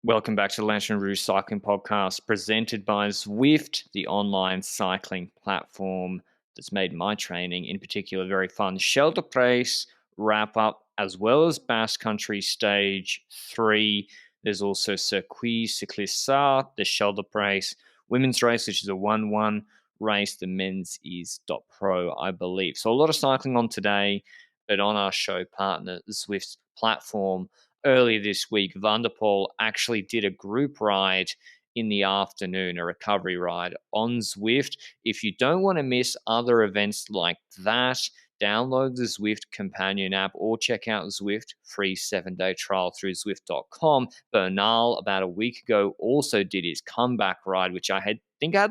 Welcome back to the Lanterne Rouge Cycling Podcast, presented by Zwift, the online cycling platform that's made my training, in particular, very fun. Shelter Place wrap-up, as well as Basque Country Stage 3. There's also Circuit Cyclista, the Shelter Place women's race, which is a 1-1 race. The men's is .pro, I believe. So a lot of cycling on today, but on our show partner, Zwift's platform, earlier this week, Van der Poel actually did a group ride in the afternoon, a recovery ride on Zwift. If you don't want to miss other events like that, download the Zwift companion app or check out Zwift free 7-day trial through Zwift.com. Bernal, about a week ago, also did his comeback ride, which I had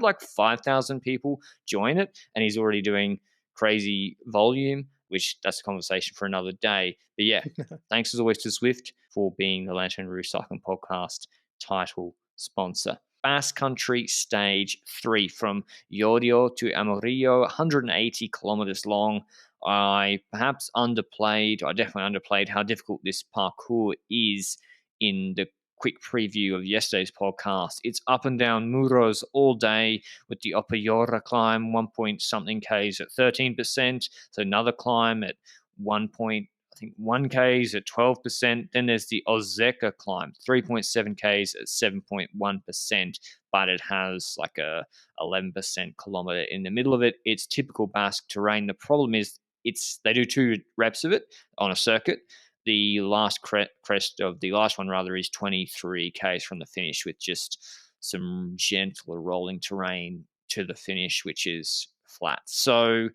like 5,000 people join it, and he's already doing crazy volume, which that's a conversation for another day. But yeah, thanks as always to Zwift for being the Lanterne Rouge Cycling Podcast title sponsor. Basque Country Stage 3 from Llodio to Amorillo, 180 kilometers long. I definitely underplayed how difficult this parcours is in the quick preview of yesterday's podcast. It's up and down muros all day, with the Opayora climb 1 point something Ks at 13%. So another climb at 1 Ks at 12%. Then there's the Ozeka climb, 3.7 Ks at 7.1%, but it has like a 11% kilometer in the middle of it. It's typical Basque terrain. The problem is they do 2 reps of it on a circuit. The last crest of the last one is 23 Ks from the finish, with just some gentler rolling terrain to the finish, which is flat. So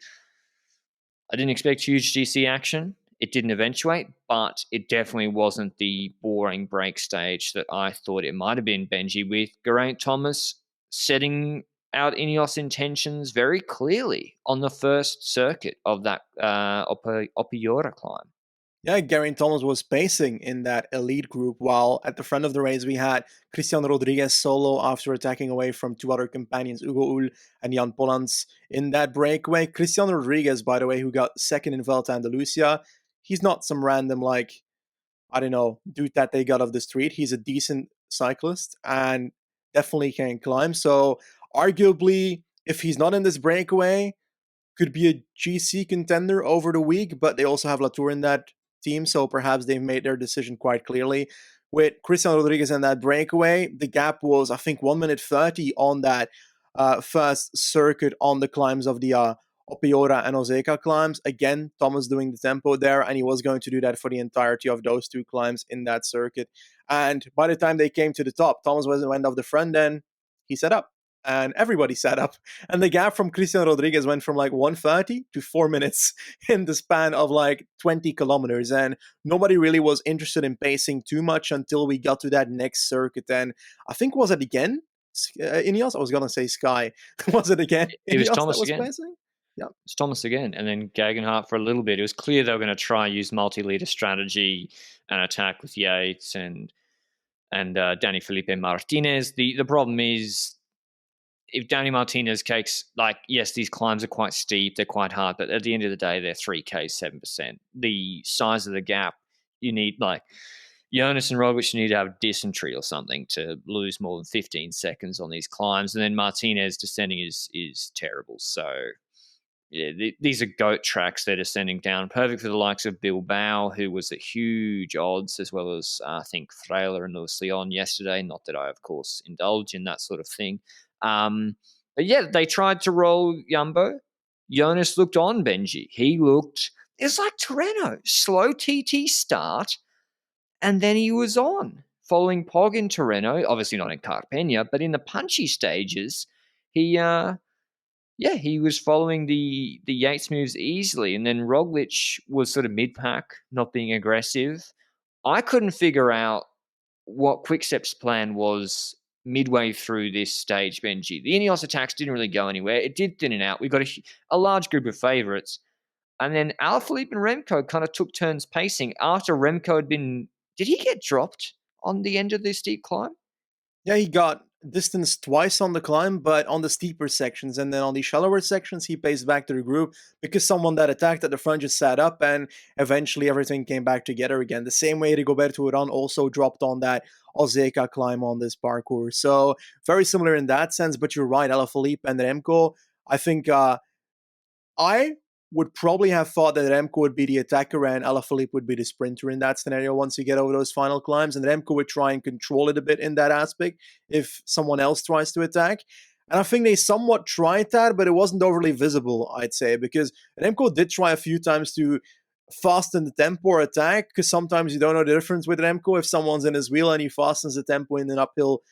I didn't expect huge GC action. It didn't eventuate, but it definitely wasn't the boring break stage that I thought it might have been, Benji, with Geraint Thomas setting out Ineos intentions very clearly on the first circuit of that Opayora climb. Yeah, Geraint Thomas was pacing in that elite group, while at the front of the race we had Cristian Rodriguez solo after attacking away from 2 other companions, Ugo Ull and Jan Polans, in that breakaway. Cristian Rodriguez, by the way, who got second in Vuelta Andalusia, he's not some random, dude that they got off the street. He's a decent cyclist and definitely can climb. So arguably, if he's not in this breakaway, could be a GC contender over the week, but they also have Latour in that team, so perhaps they've made their decision quite clearly. With Cristian Rodriguez and that breakaway, the gap was, I think, 1 minute 30 on that first circuit on the climbs of the Opayora and Ozeka climbs. Again, Thomas doing the tempo there, and he was going to do that for the entirety of those 2 climbs in that circuit. And by the time they came to the top, Thomas went off the front end, he set up. And everybody sat up. And the gap from Cristian Rodriguez went from like 1:30 to 4 minutes in the span of like 20 kilometers. And nobody really was interested in pacing too much until we got to that next circuit. And I think, was it again Ineos? I was going to say Sky. Was it again It was Ineos Thomas that was again. pacing? Yeah, it's Thomas again. And then Gegenhardt for a little bit. It was clear they were going to try use multi-leader strategy and attack with Yates and Danny Felipe Martinez. The problem is, if Danny Martinez takes, yes, these climbs are quite steep, they're quite hard, but at the end of the day, they're 3K, 7%. The size of the gap, you need, Jonas and Roglic, you need to have dysentery or something to lose more than 15 seconds on these climbs. And then Martinez descending is terrible. So, yeah, these are goat tracks they're descending down. Perfect for the likes of Bilbao, who was at huge odds, as well as, I think, Freyler and Lewis Leon yesterday. Not that I, of course, indulge in that sort of thing. But yeah, they tried to roll Jumbo. Jonas looked on, Benji. It's like Tirreno, slow TT start, and then he was on, following Pog in Tirreno, obviously not in Carpena, but in the punchy stages, he was following the Yates moves easily, and then Roglic was sort of mid-pack, not being aggressive. I couldn't figure out what Quickstep's plan was midway through this stage, Benji. The Ineos attacks didn't really go anywhere. It did thin out. We got a large group of favourites. And then Alaphilippe and Remco kind of took turns pacing after Remco had been... Did he get dropped on the end of this steep climb? Yeah, he got distanced twice on the climb, but on the steeper sections. And then on the shallower sections, he paced back to the group because someone that attacked at the front just sat up, and eventually everything came back together again. The same way Rigoberto Urán also dropped on that Ozeka climb on this parkour. So very similar in that sense, but you're right, Alaphilippe and Remco. I think I would probably have thought that Remco would be the attacker and Alaphilippe would be the sprinter in that scenario once you get over those final climbs. And Remco would try and control it a bit in that aspect if someone else tries to attack. And I think they somewhat tried that, but it wasn't overly visible, I'd say, because Remco did try a few times to fasten the tempo or attack, because sometimes you don't know the difference with Remco. If someone's in his wheel and he fastens the tempo in an uphill,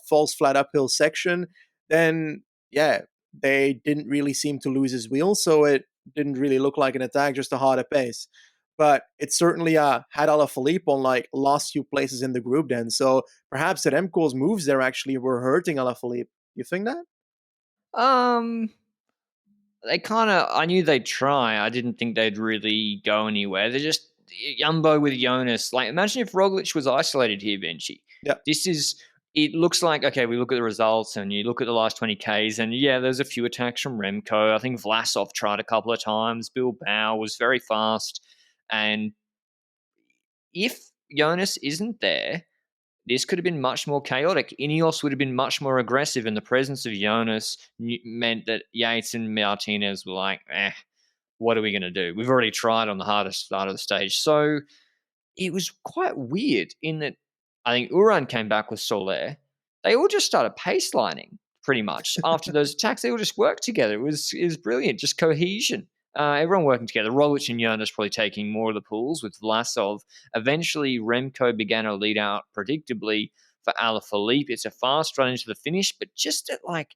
false flat uphill section, then yeah, they didn't really seem to lose his wheel, so it didn't really look like an attack, just a harder pace. But it certainly had Alaphilippe on like last few places in the group then. So perhaps that Remco's moves there actually were hurting Alaphilippe. You think that? Um, they kind of, I knew they'd try. I didn't think they'd really go anywhere. They're just Jumbo with Jonas. Like, imagine if Roglic was isolated here, Benji. Yeah. This is, it looks like, okay, we look at the results and you look at the last 20Ks, and yeah, there's a few attacks from Remco. I think Vlasov tried a couple of times. Bilbao was very fast. And if Jonas isn't there, this could have been much more chaotic. Ineos would have been much more aggressive, and the presence of Jonas meant that Yates and Martinez were like, what are we going to do? We've already tried on the hardest start of the stage. So it was quite weird in that I think Uran came back with Soler. They all just started pace lining pretty much after those attacks. They all just worked together. It was brilliant, just cohesion. Everyone working together. Roglic and Jonas probably taking more of the pools with Vlasov. Eventually, Remco began a lead out predictably for Alaphilippe. It's a fast run into the finish, but just at like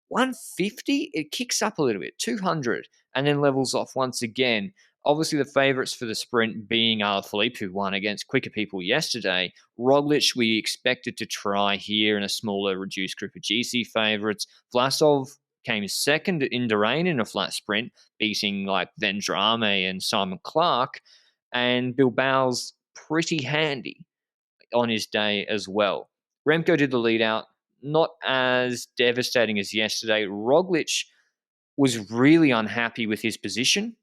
150, it kicks up a little bit, 200, and then levels off once again. Obviously, the favourites for the sprint being Alaphilippe, who won against quicker people yesterday. Roglic, we expected to try here in a smaller, reduced group of GC favourites. Vlasov came second in Geraint in a flat sprint, beating like Vendrame and Simon Clark. And Bilbao's pretty handy on his day as well. Remco did the lead out, not as devastating as yesterday. Roglic was really unhappy with his position.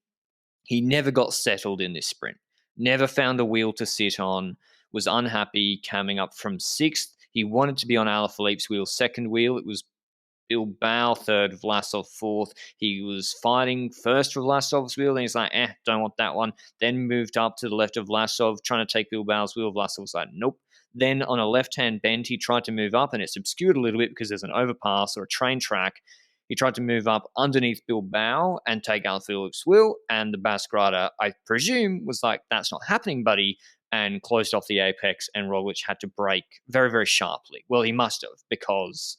He never got settled in this sprint, never found a wheel to sit on, was unhappy coming up from sixth. He wanted to be on Alaphilippe's wheel, second wheel. It was Bilbao third, Vlasov fourth. He was fighting first for Vlasov's wheel, and he's like, don't want that one. Then moved up to the left of Vlasov, trying to take Bilbao's wheel. Vlasov's like, nope. Then on a left-hand bend, he tried to move up, and it's obscured a little bit because there's an overpass or a train track. He tried to move up underneath Bilbao and take Alaphilippe's wheel, and the Basque rider, I presume, was like, that's not happening, buddy, and closed off the apex, and Roglic had to brake very, very sharply. Well, he must have, because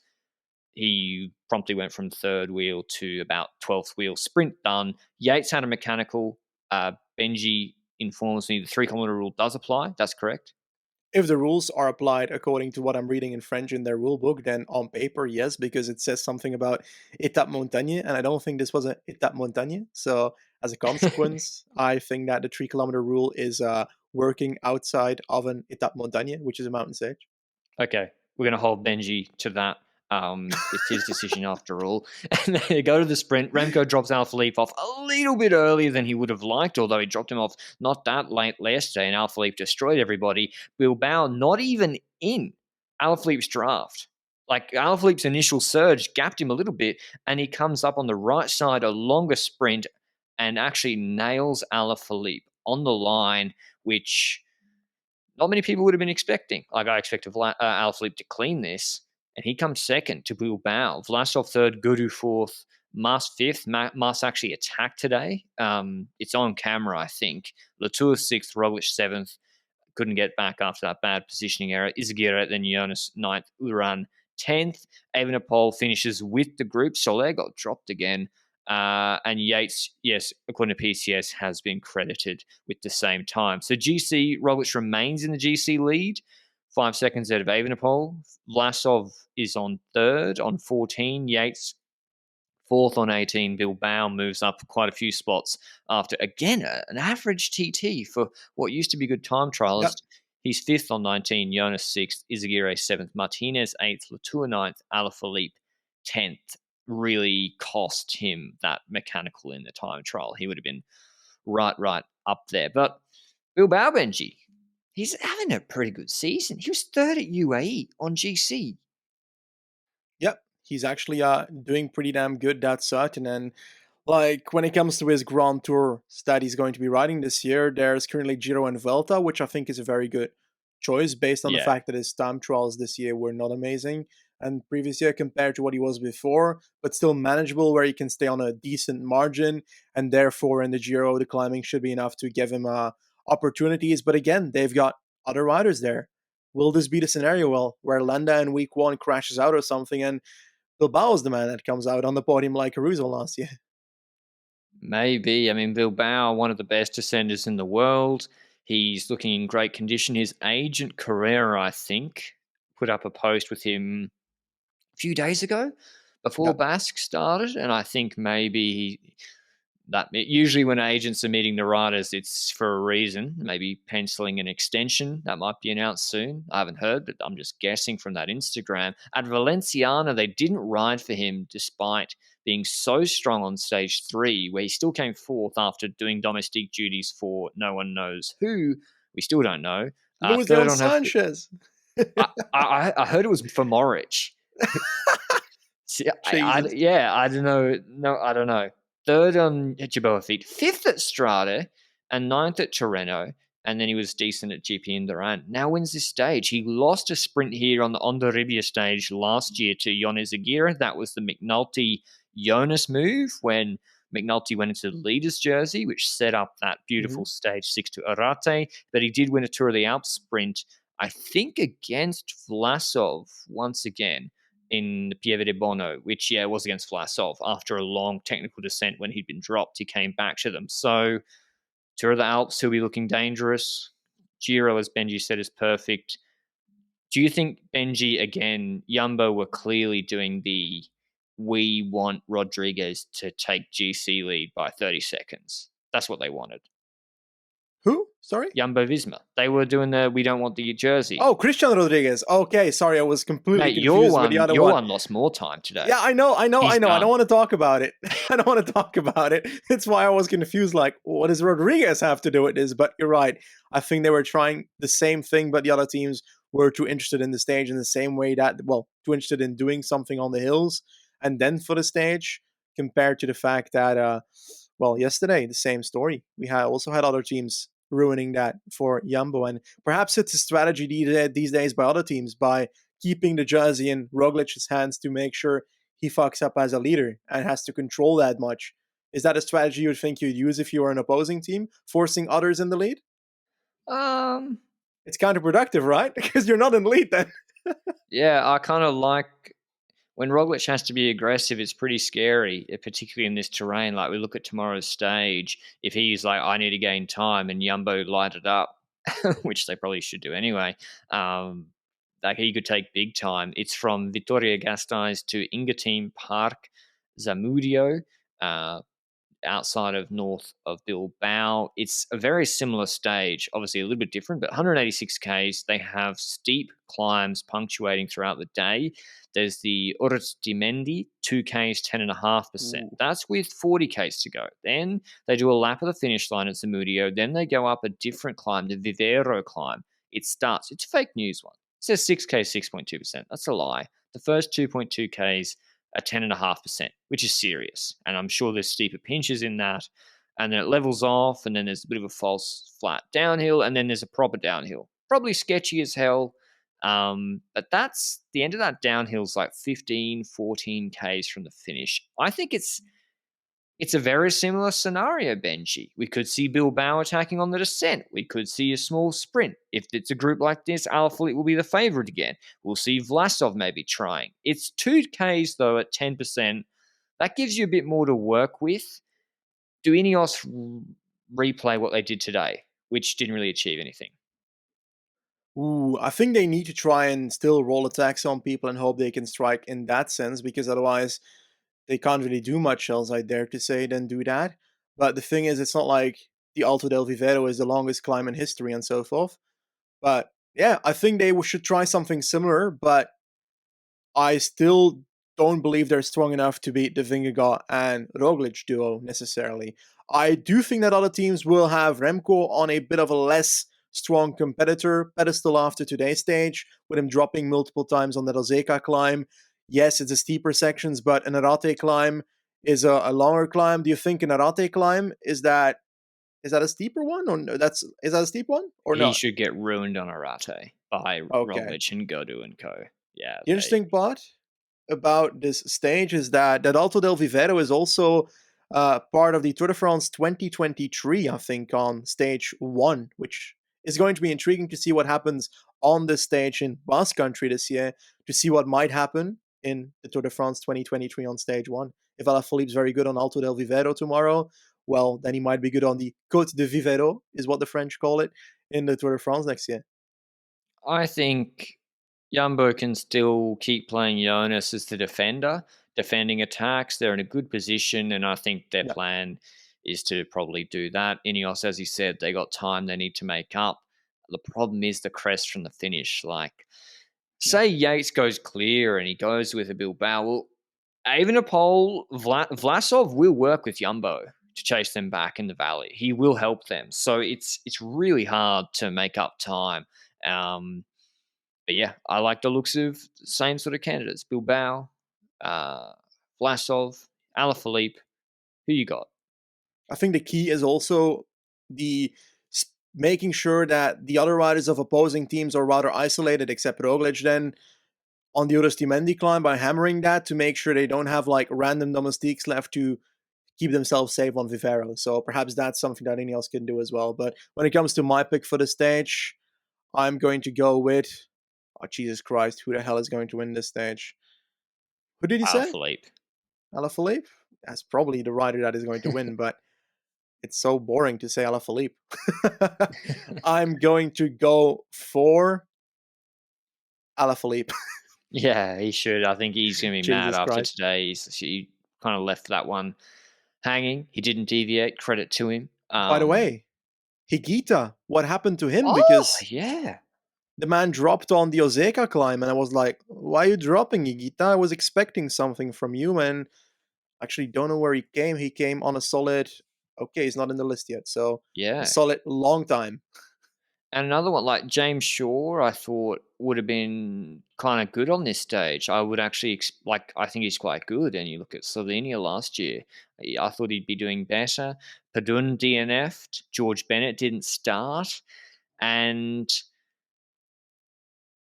he promptly went from third wheel to about 12th wheel. Sprint done. Yates had a mechanical. Benji informs me the 3 kilometer rule does apply. That's correct. If the rules are applied according to what I'm reading in French in their rule book, then on paper, yes, because it says something about étape montagne, and I don't think this was an étape montagne. So as a consequence, I think that the 3 kilometer rule is working outside of an étape montagne, which is a mountain stage. Okay, we're going to hold Benji to that. It's his decision after all. And then they go to the sprint. Remco drops Alaphilippe off a little bit earlier than he would have liked, although he dropped him off not that late yesterday, and Alaphilippe destroyed everybody. Bilbao not even in Alaphilippe's draft. Like, Alaphilippe's initial surge gapped him a little bit, and he comes up on the right side, a longer sprint, and actually nails Alaphilippe on the line, which not many people would have been expecting. Like, I expected Alaphilippe to clean this, and he comes second to Bilbao. Vlasov third, Guru fourth, Mas fifth. Mas actually attacked today. It's on camera, I think. Latour sixth, Roglic seventh. Couldn't get back after that bad positioning error. Izagirre, then Jonas ninth, Uran 10th. Evenepoel finishes with the group. Soler got dropped again. And Yates, yes, according to PCS, has been credited with the same time. So GC, Roglic remains in the GC lead, 5 seconds out of Evenepoel. Vlasov is on third on 14. Yates fourth on 18. Bilbao moves up quite a few spots after, again, an average TT for what used to be good time trialist. Yep. He's fifth on 19. Jonas sixth. Izagirre seventh. Martinez eighth. Latour ninth. Alaphilippe 10th. Really cost him that mechanical in the time trial. He would have been right up there. But Bilbao, Benji, He's having a pretty good season. He was third at UAE on GC. Yep, he's actually doing pretty damn good, that's certain. And like when it comes to his Grand Tour that he's going to be riding this year, there's currently Giro and Vuelta, which I think is a very good choice based on the Yeah. fact that his time trials this year were not amazing and previous year compared to what he was before, but still manageable where he can stay on a decent margin. And therefore, in the Giro, the climbing should be enough to give him opportunities. But again, they've got other riders there. Will this be the scenario, well, where Landa in week one crashes out or something and Bilbao is the man that comes out on the podium like Caruso last year? Maybe. I mean, Bilbao, one of the best descenders in the world. He's looking in great condition. His agent, Carrera, I think, put up a post with him a few days ago before Yeah. Basque started. And I think maybe that usually when agents are meeting the riders, it's for a reason. Maybe penciling an extension that might be announced soon. I haven't heard, but I'm just guessing from that Instagram. At Valenciana, they didn't ride for him despite being so strong on stage 3, where he still came fourth after doing domestique duties for no one knows who. We still don't know. Luis Third Leon on her. Sanchez. I heard it was for Morich. See, Jesus. I don't know. No, I don't know. Third on Jabot Feet, fifth at Strade, and ninth at Torreno. And then he was decent at GP Indurain. Now wins this stage. He lost a sprint here on the Hondarribia stage last year to Jonas Aguirre. That was the McNulty Jonas move when McNulty went into the leader's jersey, which set up that beautiful stage 6 to Arate. But he did win a Tour of the Alps sprint, I think against Vlasov once again in the Pieve de Bono, which, was against Vlasov. After a long technical descent when he'd been dropped, he came back to them. So Tour of the Alps, he'll be looking dangerous. Giro, as Benji said, is perfect. Do you think Benji, again, Jumbo were clearly doing the we want Rodriguez to take GC lead by 30 seconds? That's what they wanted. Who? Sorry? Jumbo Visma. They were doing the we don't want the jersey. Oh, Christian Rodriguez. Okay, sorry, I was completely Mate, confused with the other your one. one lost more time today. Yeah, I know. He's I don't done. want to talk about it. I don't want to talk about it. That's why I was confused. Like, what does Rodriguez have to do with this? But you're right. I think they were trying the same thing, but the other teams were too interested in the stage in the same way that, well, too interested in doing something on the hills and then for the stage, compared to the fact that, well, yesterday, the same story. We also had other teams ruining that for Jumbo. And perhaps it's a strategy these days by other teams by keeping the jersey in Roglic's hands to make sure he fucks up as a leader and has to control that much. Is that a strategy you'd think you'd use if you were an opposing team, forcing others in the lead? It's counterproductive, right? Because you're not in the lead then. Yeah, I kind of like when Roglic has to be aggressive, it's pretty scary, particularly in this terrain. Like we look at tomorrow's stage, if he's like, I need to gain time, and Jumbo light it up, which they probably should do anyway, like he could take big time. It's from Vitoria-Gasteiz to Ingeteam Park Zamudio, outside of north of Bilbao. It's a very similar stage, obviously a little bit different, but 186 Ks. They have steep climbs punctuating throughout the day. There's the Urtimendi, 2 Ks, 10.5%. That's with 40 Ks to go. Then they do a lap of the finish line at Zamudio. Then they go up a different climb, the Vivero climb. It's a fake news one. It says 6 Ks, 6.2%. That's a lie. The first 2.2 Ks are 10.5%, which is serious. And I'm sure there's steeper pinches in that. And then it levels off, and then there's a bit of a false flat downhill, and then there's a proper downhill. Probably sketchy as hell. But that's the end of that downhill's like 15, 14 Ks from the finish. I think it's a very similar scenario, Benji. We could see Bilbao attacking on the descent. We could see a small sprint. If it's a group like this, Alaphilippe will be the favourite again. We'll see Vlasov maybe trying. It's 2 Ks, though, at 10%. That gives you a bit more to work with. Do Ineos replay what they did today, which didn't really achieve anything? Ooh, I think they need to try and still roll attacks on people and hope they can strike in that sense, because otherwise they can't really do much else, I dare to say, than do that. But the thing is, it's not like the Alto del Vivero is the longest climb in history and so forth. But yeah, I think they should try something similar, but I still don't believe they're strong enough to beat the Vingegaard and Roglic duo necessarily. I do think that other teams will have Remco on a bit of a less strong competitor pedestal after today's stage, with him dropping multiple times on the Roseka climb. Yes, it's a steeper sections, but an Arate climb is a longer climb. Do you think an Arate climb is that a steeper one, or no? Is that a steep one or He not? should get ruined on Arate by Okay. Roglic and Godu and co. Yeah, The interesting part about this stage is that Alto del Vivero is also part of the Tour de France 2023, I think, on stage one, which is going to be intriguing to see what happens on this stage in Basque Country this year, to see what might happen in the Tour de France 2023 on stage one. If Alaphilippe's very good on Alto del Vivero tomorrow, well, then he might be good on the Côte de Vivero, is what the French call it, in the Tour de France next year. I think Jumbo can still keep playing Jonas as the defender, defending attacks. They're in a good position, and I think their plan is to probably do that. Ineos, as you said, they got time they need to make up. The problem is the crest from the finish. Like, say Yates goes clear and he goes with a Bilbao. Well, even a pole, Vlasov will work with Jumbo to chase them back in the valley. He will help them. So it's really hard to make up time. But yeah, I like the looks of the same sort of candidates. Bilbao, Vlasov, Alaphilippe. Who you got? I think the key is also the making sure that the other riders of opposing teams are rather isolated, except Roglic then on the Urestimendi climb, by hammering that to make sure they don't have like random domestiques left to keep themselves safe on Vivero. So perhaps that's something that Ineos can do as well. But when it comes to my pick for the stage, I'm going to go with, oh Jesus Christ, who the hell is going to win this stage? Who did you say? Alaphilippe. Alaphilippe? That's probably the rider that is going to win, but it's so boring to say Alaphilippe. I'm going to go for Alaphilippe. Yeah, he should. I think he's going to be mad Jesus after Christ. today. He kind of left that one hanging. He didn't deviate. Credit to him. By the way, Higuita, what happened to him? Oh, Because yeah. the man dropped on the Oseka climb, and I was like, why are you dropping, Higuita? I was expecting something from you, and actually don't know where he came. He came on a solid, okay, he's not in the list yet, so a Yeah. solid long time. And another one, like James Shaw, I thought would have been kind of good on this stage. I would actually, I think he's quite good. And you look at Slovenia last year, I thought he'd be doing better. Padun DNF'd. George Bennett didn't start. And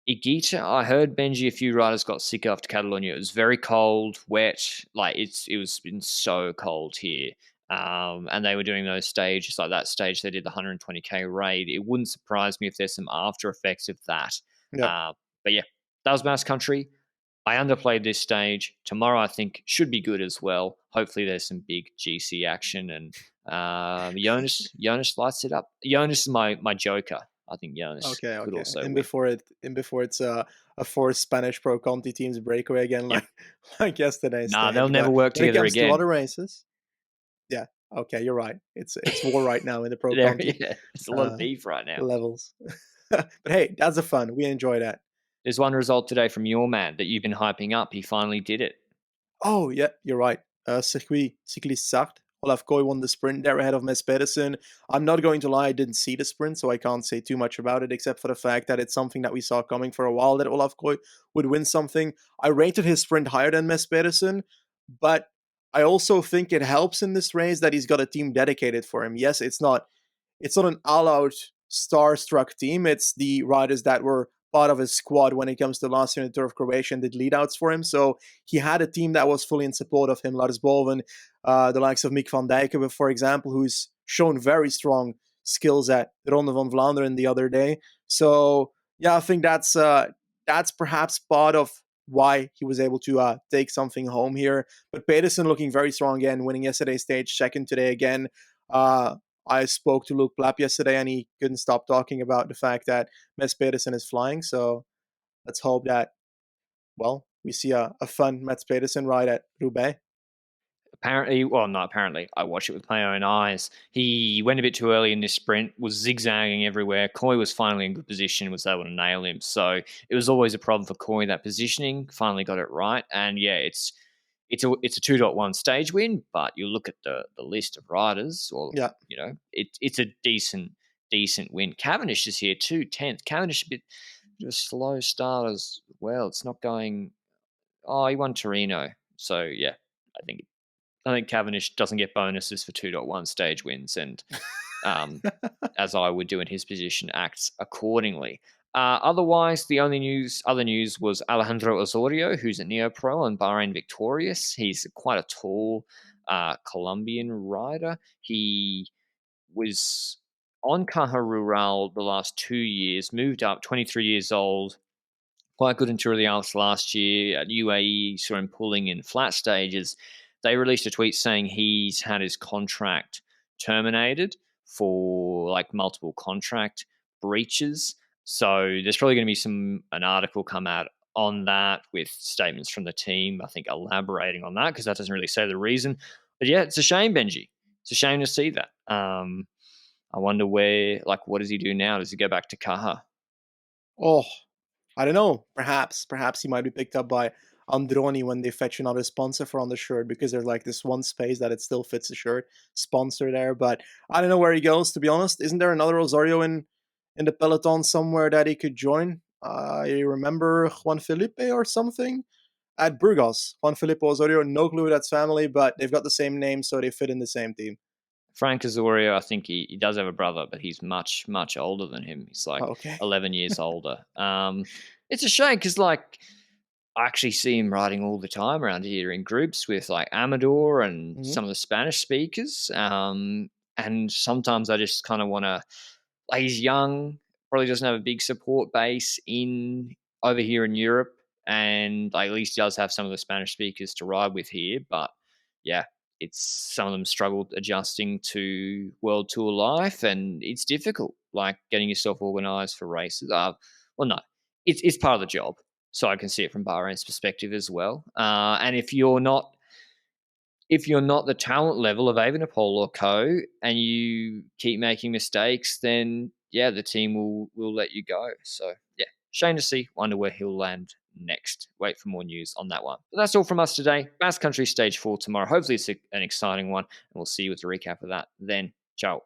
Higuita, I heard Benji, a few riders got sick after Catalonia. It was very cold, wet. Like it was been so cold here. And they were doing those stages, like that stage they did the 120k raid. It wouldn't surprise me if there's some after effects of that. Yeah. But yeah, that was Basque Country. I underplayed this stage. Tomorrow I think should be good as well. Hopefully there's some big GC action, and Jonas lights it up. Jonas is my joker. I think Jonas could Okay. also And win. before it's a forced Spanish Pro Conti teams breakaway again, Yep. like yesterday's Nah, stage. they'll never But work when it together comes to again. other races, yeah, okay, you're right. It's war right now in the Pro Conti It's a lot of beef right now. levels. But hey, that's a fun. We enjoy that. There's one result today from your man that you've been hyping up. He finally did it. Oh yeah, you're right. Circuit Cycliste Sarthe. Olav Kooij won the sprint there ahead of Mes Pedersen. I'm not going to lie, I didn't see the sprint, so I can't say too much about it, except for the fact that it's something that we saw coming for a while, that Olav Kooij would win something. I rated his sprint higher than Mes Pedersen, but I also think it helps in this race that he's got a team dedicated for him. Yes, it's not an all-out star-struck team. It's the riders that were part of his squad when it comes to last year in the Tour of Croatia and did lead-outs for him. So he had a team that was fully in support of him. Lars Boven, the likes of Mick van Dijken, for example, who's shown very strong skills at Ronde van Vlaanderen the other day. So yeah, I think that's perhaps part of why he was able to take something home here. But Pedersen looking very strong again, winning yesterday's stage, second today again. I spoke to Luke Plapp yesterday, and he couldn't stop talking about the fact that Mes Pedersen is flying. So let's hope that, well, we see a fun Mats Pedersen ride at Roubaix. Apparently, well, not apparently. I watched it with my own eyes. He went a bit too early in this sprint, was zigzagging everywhere. Kooij was finally in good position, was able to nail him. So it was always a problem for Kooij, that positioning. Finally got it right. And yeah, it's a 2.1 stage win, but you look at the list of riders, or Yeah, it's a decent decent win. Cavendish is here too, 10th. Cavendish a bit of a slow start as well. It's not going. Oh, he won Torino, so yeah, I think Cavendish doesn't get bonuses for 2.1 stage wins, and as I would do in his position, acts accordingly. Otherwise, the only other news was Alejandro Osorio, who's a neo-pro and Bahrain victorious. He's quite a tall Colombian rider. He was on Caja Rural the last 2 years, moved up, 23 years old, quite good in Tour de Alps last year. At UAE, saw him pulling in flat stages. They released a tweet saying he's had his contract terminated for like multiple contract breaches. So there's probably going to be an article come out on that with statements from the team, I think, elaborating on that, because that doesn't really say the reason. But yeah, it's a shame, Benji. It's a shame to see that. I wonder what does he do now? Does he go back to Caja? Oh, I don't know. Perhaps he might be picked up by Androni when they fetch another sponsor for on the shirt, because there's like this one space that it still fits the shirt sponsor there. But I don't know where he goes, to be honest. Isn't there another Osorio in the peloton somewhere that he could join? I remember Juan Felipe or something at Burgos. Juan Felipe Osorio, no clue that's family, but they've got the same name, so they fit in the same team. Frank Osorio, I think he does have a brother, but he's much, much older than him. He's like 11 years older. It's a shame because, like, I actually see him riding all the time around here in groups with, like, Amador and some of the Spanish speakers. And sometimes I just kind of want to, like, he's young, probably doesn't have a big support base over here in Europe. And like, at least he does have some of the Spanish speakers to ride with here. But yeah, some of them struggled adjusting to World Tour life, and it's difficult, like getting yourself organized for races. Well, no, it's part of the job. So I can see it from Bahrain's perspective as well. And if you're not the talent level of Evenepoel or co, and you keep making mistakes, then yeah, the team will let you go. So yeah, shame to see. Wonder where he'll land next. Wait for more news on that one. But that's all from us today. Basque Country Stage 4 tomorrow. Hopefully it's an exciting one, and we'll see you with a recap of that then. Ciao.